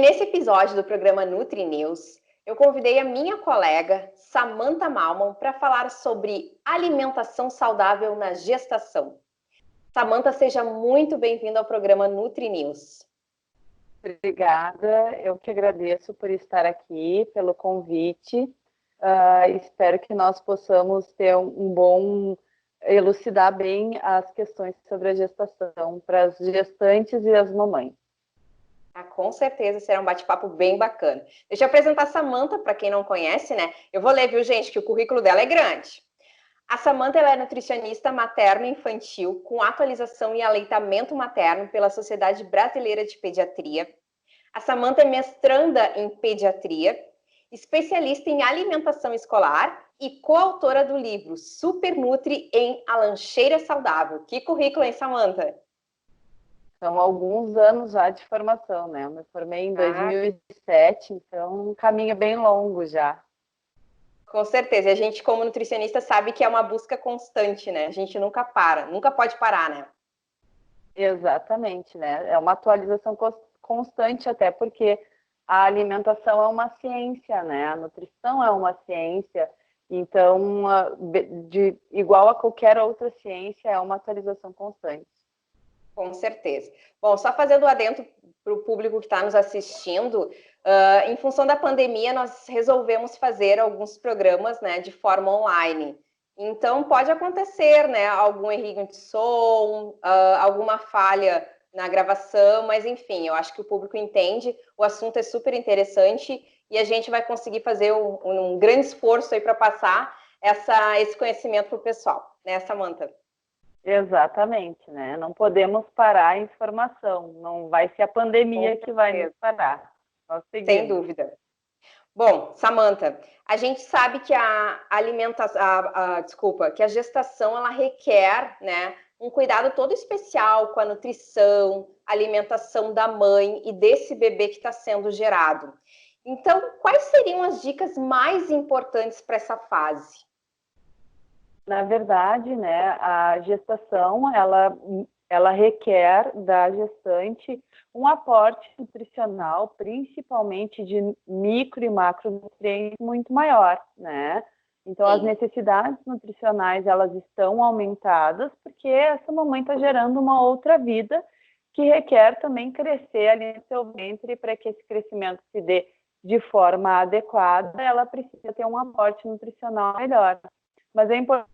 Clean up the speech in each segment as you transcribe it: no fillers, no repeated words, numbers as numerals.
nesse episódio do programa Nutri News, eu convidei a minha colega Samantha Malman para falar sobre alimentação saudável na gestação. Samantha, seja muito bem-vinda ao programa Nutri News. Obrigada, eu que agradeço por estar aqui, pelo convite. Espero que nós possamos ter elucidar bem as questões sobre a gestação para as gestantes e as mamães. Com certeza será um bate-papo bem bacana. Deixa eu apresentar a Samantha, para quem não conhece, né? Eu vou ler, viu, gente, que o currículo dela é grande. A Samantha ela é nutricionista materno-infantil com atualização em aleitamento materno pela Sociedade Brasileira de Pediatria. A Samantha é mestranda em pediatria, especialista em alimentação escolar e coautora do livro Super Nutri em A Lancheira Saudável. Que currículo, hein, Samantha? São alguns anos já de formação, né? Eu me formei em 2007, então um caminho bem longo já. Com certeza. E a gente, como nutricionista, sabe que é uma busca constante, né? A gente nunca para, nunca pode parar, né? Exatamente, né? É uma atualização constante, até porque a alimentação é uma ciência, né? A nutrição é uma ciência, então, igual a qualquer outra ciência, é uma atualização constante. Com certeza. Bom, só fazendo o adendo para o público que está nos assistindo, em função da pandemia, nós resolvemos fazer alguns programas, né, de forma online. Então, pode acontecer, né, algum erro de som, alguma falha na gravação, mas enfim, eu acho que o público entende, o assunto é super interessante e a gente vai conseguir fazer um grande esforço aí para passar esse conhecimento para o pessoal, né, Samantha? Exatamente, né? Não podemos parar a informação, não vai ser a pandemia que vai nos parar. Sem dúvida. Bom, Samantha, a gente sabe que que a gestação ela requer, né, um cuidado todo especial com a nutrição, alimentação da mãe e desse bebê que está sendo gerado. Então, quais seriam as dicas mais importantes para essa fase? Na verdade, né, a gestação, ela requer da gestante um aporte nutricional, principalmente de micro e macronutrientes muito maior, né? Então, as necessidades nutricionais, elas estão aumentadas porque essa mamãe está gerando uma outra vida que requer também crescer ali no seu ventre. Para que esse crescimento se dê de forma adequada, ela precisa ter um aporte nutricional melhor. Mas é importante,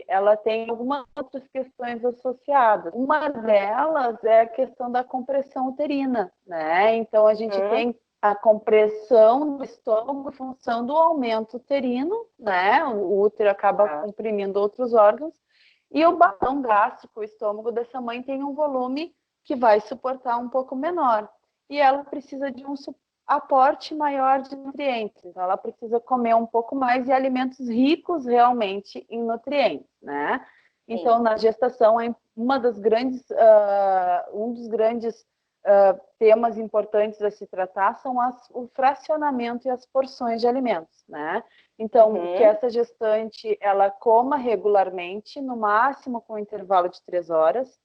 ela tem algumas outras questões associadas. Uma delas é a questão da compressão uterina, né? Então, a gente tem a compressão do estômago em função do aumento uterino, né? O útero acaba comprimindo outros órgãos, e o balão gástrico, o estômago dessa mãe, tem um volume que vai suportar um pouco menor. E ela precisa de um aporte maior de nutrientes. Então, ela precisa comer um pouco mais de alimentos ricos realmente em nutrientes, né? Então, na gestação, um dos grandes temas importantes a se tratar são o fracionamento e as porções de alimentos, né? Então, que essa gestante, ela coma regularmente, no máximo com um intervalo de 3 horas,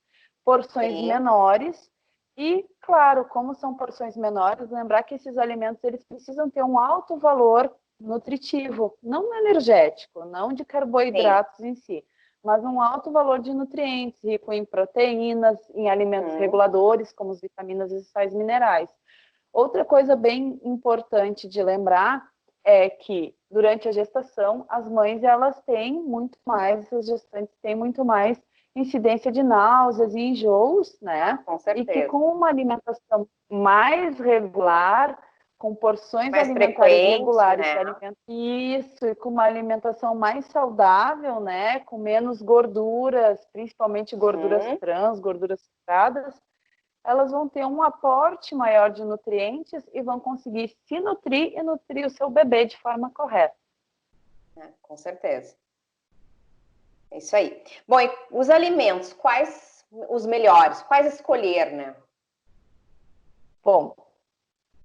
porções menores. E, claro, como são porções menores, lembrar que esses alimentos eles precisam ter um alto valor nutritivo, não energético, não de carboidratos em si, mas um alto valor de nutrientes, rico em proteínas, em alimentos reguladores, como as vitaminas e sais minerais. Outra coisa bem importante de lembrar é que, durante a gestação, as mães, elas têm muito mais, as gestantes têm muito mais incidência de náuseas e enjoos, né? Com certeza. E que com uma alimentação mais regular, com porções mais alimentares regulares, né? Isso, e com uma alimentação mais saudável, né? Com menos gorduras, principalmente gorduras trans, gorduras saturadas, elas vão ter um aporte maior de nutrientes e vão conseguir se nutrir e nutrir o seu bebê de forma correta. Com certeza. É isso aí. Bom, e os alimentos, quais os melhores? Quais escolher, né? Bom,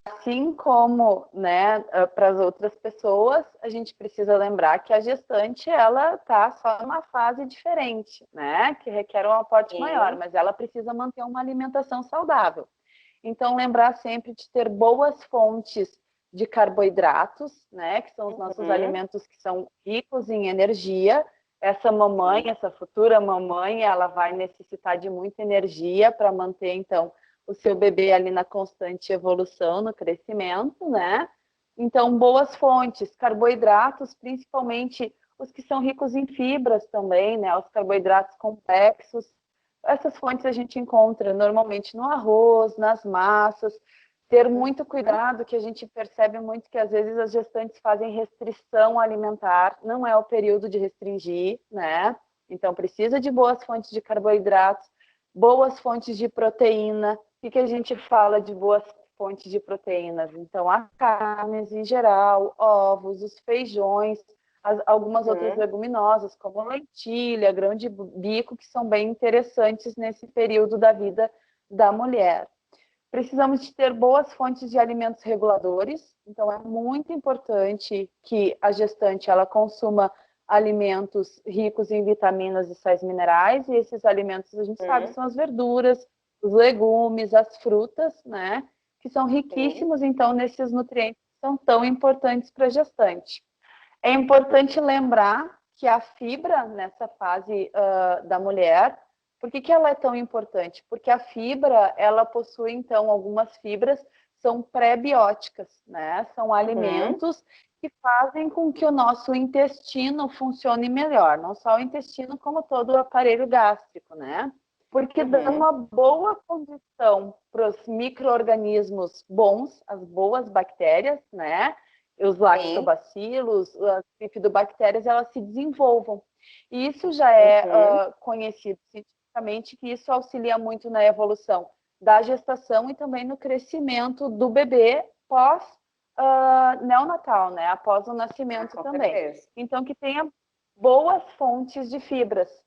assim como, né, para as outras pessoas, a gente precisa lembrar que a gestante, ela está só numa fase diferente, né, que requer um aporte maior, mas ela precisa manter uma alimentação saudável. Então, lembrar sempre de ter boas fontes de carboidratos, né? Que são os nossos alimentos que são ricos em energia. Essa mamãe, essa futura mamãe, ela vai necessitar de muita energia para manter, então, o seu bebê ali na constante evolução, no crescimento, né? Então, boas fontes, carboidratos, principalmente os que são ricos em fibras também, né? Os carboidratos complexos. Essas fontes a gente encontra normalmente no arroz, nas massas. Ter muito cuidado, que a gente percebe muito que às vezes as gestantes fazem restrição alimentar, não é o período de restringir, né? Então, precisa de boas fontes de carboidratos, boas fontes de proteína. O que a gente fala de boas fontes de proteínas? Então, as carnes em geral, ovos, os feijões, algumas outras leguminosas, como lentilha, grão de bico, que são bem interessantes nesse período da vida da mulher. Precisamos de ter boas fontes de alimentos reguladores, então é muito importante que a gestante ela consuma alimentos ricos em vitaminas e sais minerais, e esses alimentos a gente sabe são as verduras, os legumes, as frutas, né, que são riquíssimos então nesses nutrientes que são tão importantes para a gestante. É importante lembrar que a fibra nessa fase da mulher, por que ela é tão importante? Porque a fibra, ela possui, então, algumas fibras são pré-bióticas, né? São alimentos que fazem com que o nosso intestino funcione melhor, não só o intestino, como todo o aparelho gástrico, né? Porque dá uma boa condição para os micro-organismos bons, as boas bactérias, né? Os lactobacilos, as bifidobactérias, elas se desenvolvam. E isso já é conhecido cientificamente, que isso auxilia muito na evolução da gestação e também no crescimento do bebê pós neonatal, né? Após o nascimento também. Certeza. Então, que tenha boas fontes de fibras.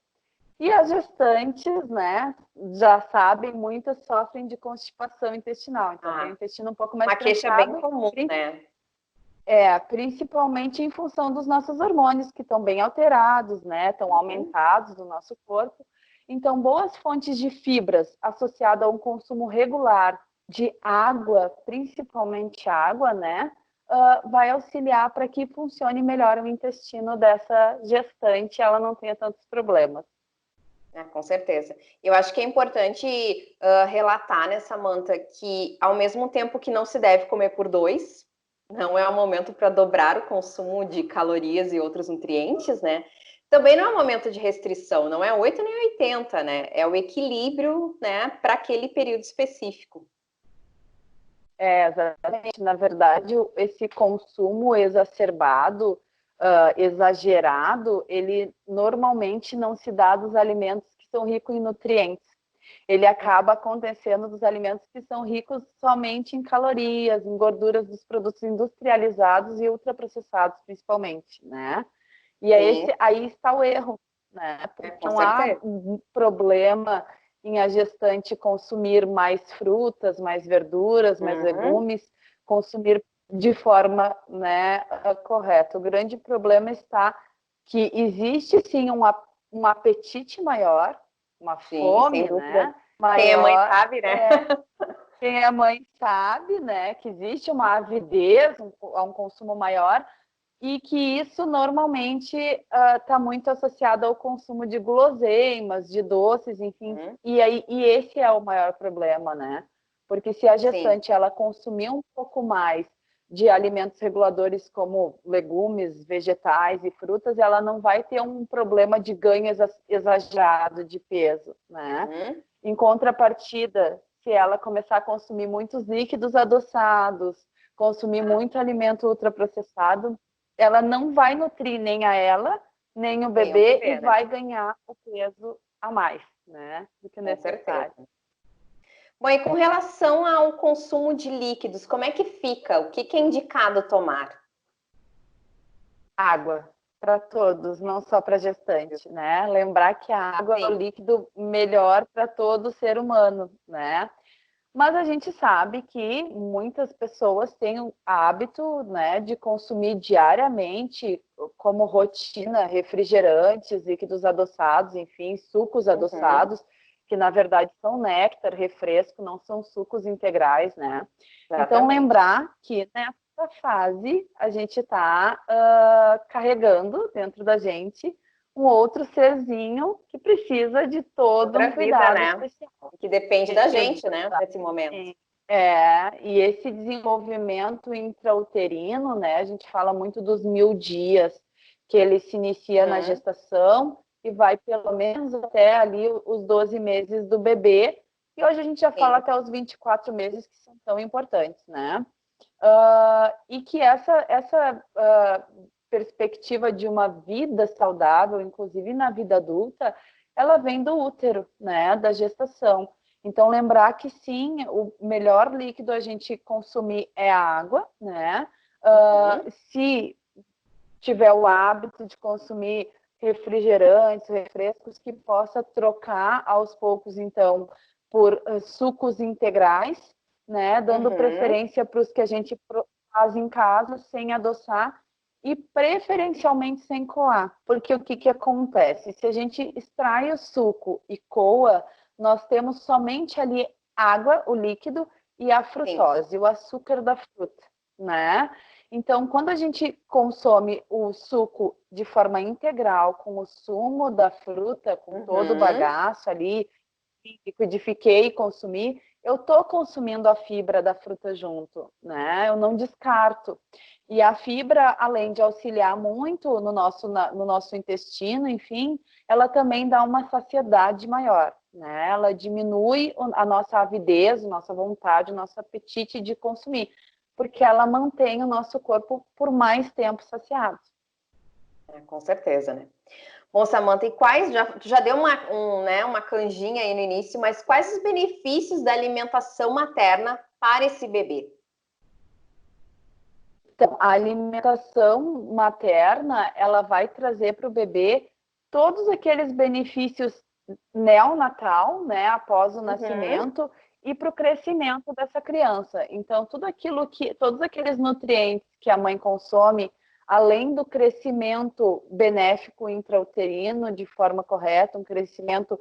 E as gestantes, né, já sabem, muitas sofrem de constipação intestinal. Então, tem o intestino um pouco mais uma queixa cansado, bem comum, né? Principalmente em função dos nossos hormônios, que estão bem alterados, né? Estão aumentados no nosso corpo. Então, boas fontes de fibras associadas a um consumo regular de água, principalmente água, né? Vai auxiliar para que funcione melhor o intestino dessa gestante, ela não tenha tantos problemas. Com certeza. Eu acho que é importante relatar, né, Samantha, que ao mesmo tempo que não se deve comer por dois, não é o momento para dobrar o consumo de calorias e outros nutrientes, né? Também não é um momento de restrição, não é 8 nem 80, né? É o equilíbrio, né, para aquele período específico. Exatamente. Na verdade, esse consumo exacerbado, exagerado, ele normalmente não se dá dos alimentos que são ricos em nutrientes. Ele acaba acontecendo dos alimentos que são ricos somente em calorias, em gorduras dos produtos industrializados e ultraprocessados, principalmente, né? E aí está o erro, né? Porque não há um problema em a gestante consumir mais frutas, mais verduras, mais legumes, consumir de forma, né, correta. O grande problema está que existe sim um apetite maior, uma fome, né? Maior, quem é mãe sabe, né? Quem é mãe sabe, né, que existe uma avidez, um consumo maior, e que isso normalmente está muito associado ao consumo de guloseimas, de doces, enfim. E esse é o maior problema, né? Porque se a gestante ela consumir um pouco mais de alimentos reguladores como legumes, vegetais e frutas, ela não vai ter um problema de ganho exagerado de peso, né? Em contrapartida, se ela começar a consumir muitos líquidos adoçados, consumir muito alimento ultraprocessado, ela não vai nutrir nem a ela, nem o bebê, e vai ganhar o peso a mais, né? Do que necessário. Bom, e com relação ao consumo de líquidos, como é que fica? O que é indicado tomar? Água, para todos, não só para gestante, né? Lembrar que a água é o líquido melhor para todo ser humano, né? Mas a gente sabe que muitas pessoas têm o hábito, né, de consumir diariamente, como rotina, refrigerantes, líquidos adoçados, enfim, sucos adoçados. que na verdade são néctar, refresco, não são sucos integrais, né? Exatamente. Então, lembrar que nessa fase a gente está carregando dentro da gente um outro serzinho que precisa de todo Outra um cuidado vida, né? especial. Que depende da gente, né, nesse momento. E esse desenvolvimento intrauterino, né, a gente fala muito dos 1000 dias, que ele se inicia na gestação e vai pelo menos até ali os 12 meses do bebê, e hoje a gente já fala até os 24 meses, que são tão importantes, né? E que essa perspectiva de uma vida saudável, inclusive na vida adulta, ela vem do útero, né, da gestação. Então, lembrar que sim, o melhor líquido a gente consumir é a água, né? Se tiver o hábito de consumir refrigerantes, refrescos, que possa trocar aos poucos, então, por sucos integrais, né? Dando preferência para os que a gente faz em casa, sem adoçar, e preferencialmente sem coar. Porque o que acontece? Se a gente extrai o suco e coa, nós temos somente ali água, o líquido, e a frutose, o açúcar da fruta, né? Então, quando a gente consome o suco de forma integral, com o sumo da fruta, com todo o bagaço ali, liquidifiquei e consumi, eu estou consumindo a fibra da fruta junto, né? Eu não descarto. E a fibra, além de auxiliar muito no nosso intestino, enfim, ela também dá uma saciedade maior, né? Ela diminui a nossa avidez, a nossa vontade, o nosso apetite de consumir, porque ela mantém o nosso corpo por mais tempo saciado. Com certeza, né? Bom, Samantha, e quais, já deu uma canjinha aí no início, mas quais os benefícios da alimentação materna para esse bebê? Então, a alimentação materna, ela vai trazer para o bebê todos aqueles benefícios neonatal, né, após o nascimento, e para o crescimento dessa criança. Então, todos aqueles nutrientes que a mãe consome, além do crescimento benéfico intrauterino de forma correta, um crescimento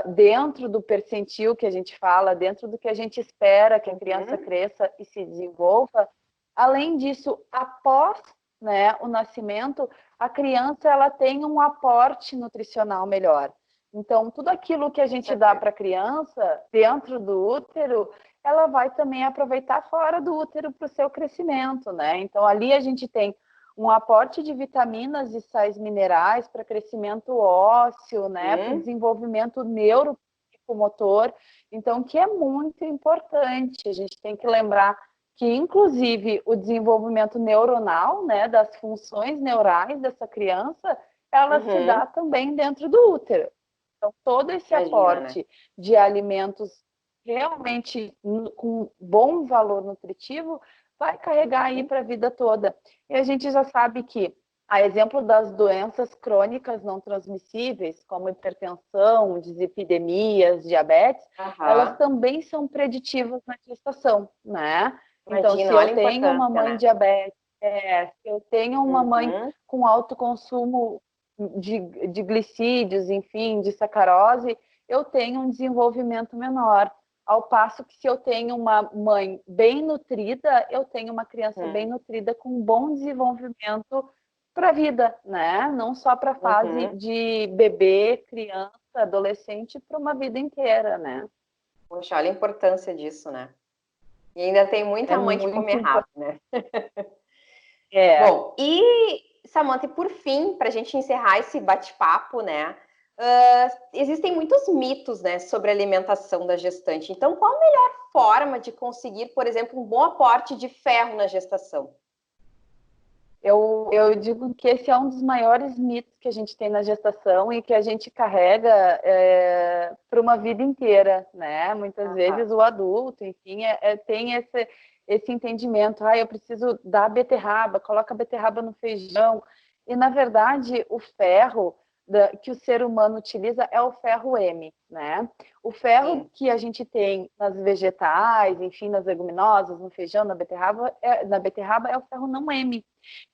dentro do percentil que a gente fala, dentro do que a gente espera que a criança cresça e se desenvolva. Além disso, após, né, o nascimento, a criança ela tem um aporte nutricional melhor. Então, tudo aquilo que a gente dá para a criança dentro do útero, ela vai também aproveitar fora do útero para o seu crescimento, né? Então, ali a gente tem um aporte de vitaminas e sais minerais para crescimento ósseo, né? Para o desenvolvimento neuropsicomotor. Então, que é muito importante. A gente tem que lembrar que, inclusive, o desenvolvimento neuronal, né, das funções neurais dessa criança, ela se dá também dentro do útero. Então, todo esse aporte de alimentos realmente com bom valor nutritivo vai carregar aí para a vida toda. E a gente já sabe que, a exemplo das doenças crônicas não transmissíveis, como hipertensão, dislipidemias, diabetes, elas também são preditivas na gestação, né? Então, se eu tenho uma mãe diabética, se eu tenho uma mãe com alto consumo de glicídios, enfim, de sacarose, eu tenho um desenvolvimento menor. Ao passo que, se eu tenho uma mãe bem nutrida, eu tenho uma criança bem nutrida com bom desenvolvimento para a vida, né? Não só para a fase de bebê, criança, adolescente, para uma vida inteira, né? Poxa, olha a importância disso, né? E ainda tem muita mãe que come errado, né? Bom, e Samantha, por fim, para a gente encerrar esse bate-papo, né? Existem muitos mitos, né, sobre a alimentação da gestante. Então, qual a melhor forma de conseguir, por exemplo, um bom aporte de ferro na gestação? Eu digo que esse é um dos maiores mitos que a gente tem na gestação e que a gente carrega para uma vida inteira, né? Muitas vezes o adulto, enfim, tem esse entendimento. Eu preciso dar beterraba, coloca a beterraba no feijão. E, na verdade, o ferro que o ser humano utiliza é o ferro M, né? O ferro que a gente tem nas vegetais, enfim, nas leguminosas, no feijão, na beterraba é o ferro não M,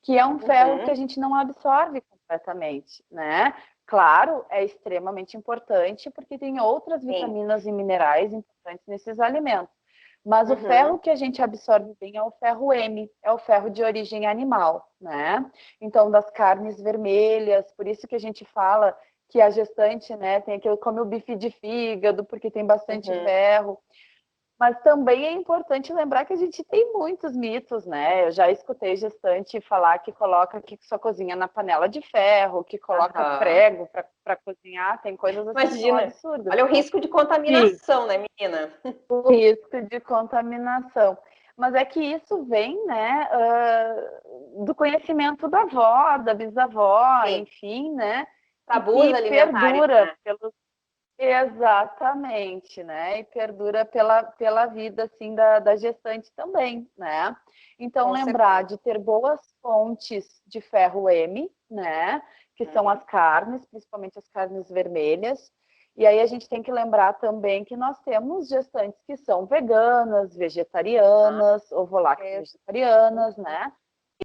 que é um ferro que a gente não absorve completamente, né? claro, é extremamente importante porque tem outras vitaminas e minerais importantes nesses alimentos. Mas o ferro que a gente absorve bem é o ferro M, é o ferro de origem animal, né? Então, das carnes vermelhas, por isso que a gente fala que a gestante, né, tem aquele come o bife de fígado, porque tem bastante ferro. Mas também é importante lembrar que a gente tem muitos mitos, né? Eu já escutei gestante falar que coloca que só cozinha na panela de ferro, que coloca prego para cozinhar, tem coisas assim que são absurdas. Olha o risco de contaminação, né, menina? O risco de contaminação. Mas é que isso vem, né, do conhecimento da avó, da bisavó, enfim, né? Tabus alimentares, perdura né? pelos... Exatamente, né? E perdura pela vida, assim, da gestante também, né? Então, Com lembrar certeza. de ter boas fontes de ferro M, né? Que são as carnes, principalmente as carnes vermelhas. E aí a gente tem que lembrar também que nós temos gestantes que são veganas, vegetarianas, ovo-lacto vegetarianas, né?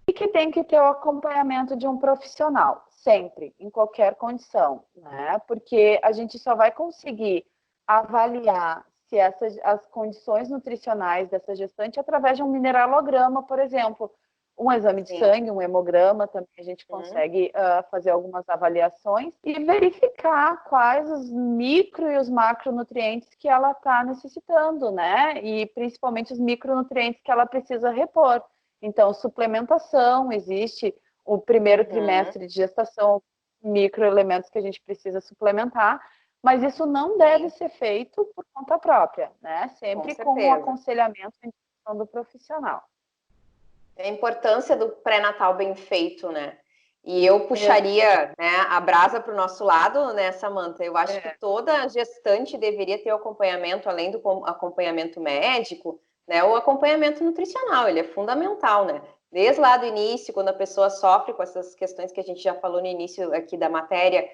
E que tem que ter o acompanhamento de um profissional, sempre, em qualquer condição, né? Porque a gente só vai conseguir avaliar se as condições nutricionais dessa gestante através de um mineralograma, por exemplo. Um exame de sangue, um hemograma, também a gente consegue fazer algumas avaliações e verificar quais os micro e os macronutrientes que ela está necessitando, né? E principalmente os micronutrientes que ela precisa repor. Então, suplementação, existe o primeiro trimestre de gestação, microelementos que a gente precisa suplementar, mas isso não deve ser feito por conta própria, né? Sempre com o aconselhamento e indicação do profissional. É a importância do pré-natal bem feito, né? E eu puxaria, né, a brasa para o nosso lado, né, Samantha? Eu acho que toda gestante deveria ter o acompanhamento, além do acompanhamento médico, né, o acompanhamento nutricional, ele é fundamental, né? Desde lá do início, quando a pessoa sofre com essas questões que a gente já falou no início aqui da matéria,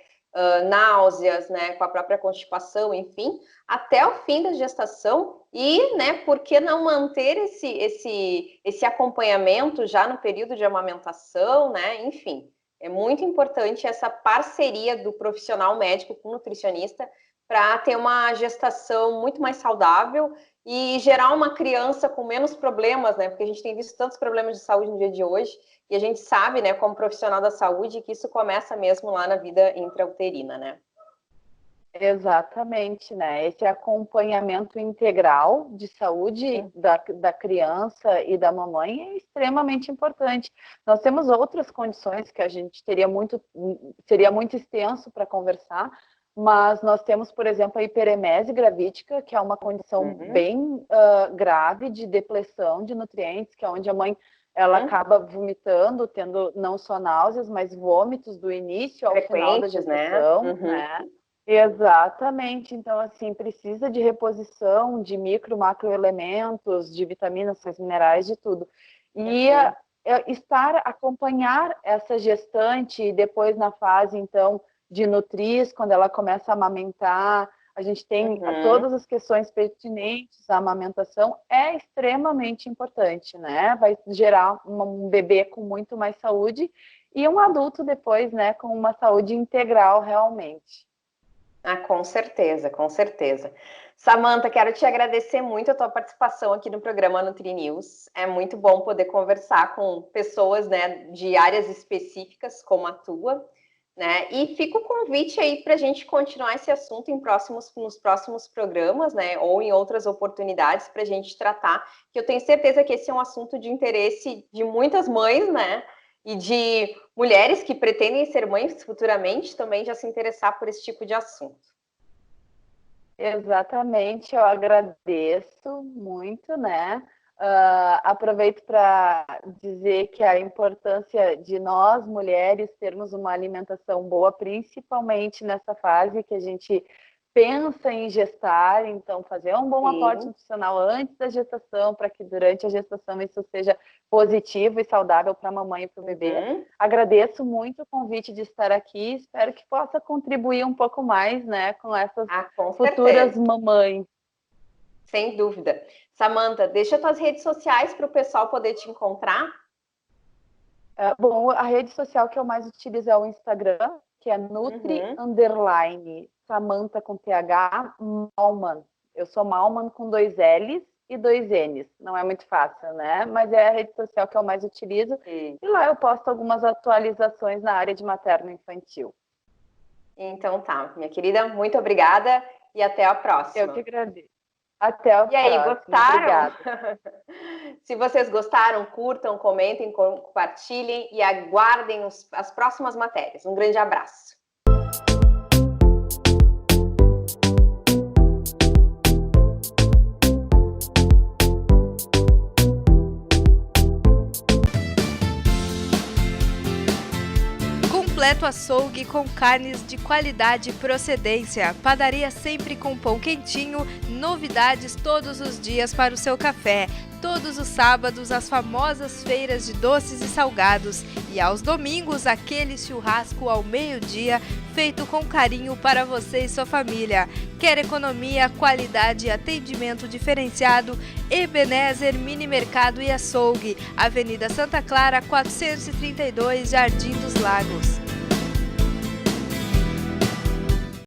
náuseas, né, com a própria constipação, enfim, até o fim da gestação e, né, por que não manter esse acompanhamento já no período de amamentação, né, enfim, é muito importante essa parceria do profissional médico com o nutricionista para ter uma gestação muito mais saudável e gerar uma criança com menos problemas, né, porque a gente tem visto tantos problemas de saúde no dia de hoje, e a gente sabe, né, como profissional da saúde, que isso começa mesmo lá na vida intrauterina, né? Exatamente, né? Esse acompanhamento integral de saúde da criança e da mamãe é extremamente importante. Nós temos outras condições que a gente seria muito extenso para conversar, mas nós temos, por exemplo, a hiperemese gravídica, que é uma condição bem grave de depleção de nutrientes, que é onde a mãe ela acaba vomitando, tendo não só náuseas, mas vômitos do início ao final da gestação, né? Exatamente, então assim, precisa de reposição de micro, macroelementos, de vitaminas, sais minerais, de tudo. E acompanhar essa gestante e depois na fase, então, de nutrir, quando ela começa a amamentar, a gente tem todas as questões pertinentes à amamentação, é extremamente importante, né? Vai gerar um bebê com muito mais saúde e um adulto depois, né, com uma saúde integral realmente. Ah, com certeza, com certeza. Samantha, quero te agradecer muito a tua participação aqui no programa Nutri News. É muito bom poder conversar com pessoas, né, de áreas específicas como a tua, né? E fica o convite aí para a gente continuar esse assunto nos próximos programas, né? Ou em outras oportunidades para a gente tratar, que eu tenho certeza que esse é um assunto de interesse de muitas mães, né? E de mulheres que pretendem ser mães futuramente também já se interessar por esse tipo de assunto. Exatamente, eu agradeço muito, né? Aproveito para dizer que a importância de nós, mulheres, termos uma alimentação boa, principalmente nessa fase que a gente pensa em gestar, então fazer um bom aporte nutricional antes da gestação, para que durante a gestação isso seja positivo e saudável para a mamãe e para o bebê. Agradeço muito o convite de estar aqui, espero que possa contribuir um pouco mais, né, com essas futuras mamães. Sem dúvida. Samantha, deixa tuas redes sociais para o pessoal poder te encontrar. Bom, a rede social que eu mais utilizo é o Instagram, que é Nutri_Samantha com TH Malman. Eu sou Malman com 2 L's e 2 N's. Não é muito fácil, né? Mas é a rede social que eu mais utilizo. E lá eu posto algumas atualizações na área de materno-infantil. Então tá, minha querida, muito obrigada e até a próxima. Eu que agradeço. Até a próxima. E aí, gostaram? Obrigada. Se vocês gostaram, curtam, comentem, compartilhem e aguardem as próximas matérias. Um grande abraço. Completo açougue com carnes de qualidade e procedência. Padaria sempre com pão quentinho, novidades todos os dias para o seu café. Todos os sábados, as famosas feiras de doces e salgados. E aos domingos, aquele churrasco ao meio-dia, feito com carinho para você e sua família. Quer economia, qualidade e atendimento diferenciado? Ebenezer Mini Mercado e Açougue, Avenida Santa Clara, 432, Jardim dos Lagos.